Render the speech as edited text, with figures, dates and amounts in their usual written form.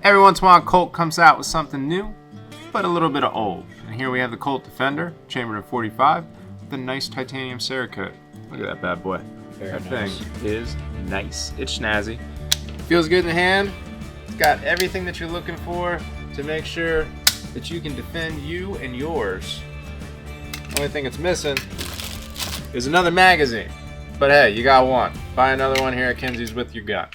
Every once in a while, Colt comes out with something new, but a little bit of old. And here we have the Colt Defender, chambered at 45, with a nice titanium Cerakote. Look at that bad boy. That thing is nice. It's snazzy. Feels good in the hand. It's got everything that you're looking for to make sure that you can defend you and yours. Only thing it's missing is another magazine. But hey, you got one. Buy another one here at Kinseys with your gun.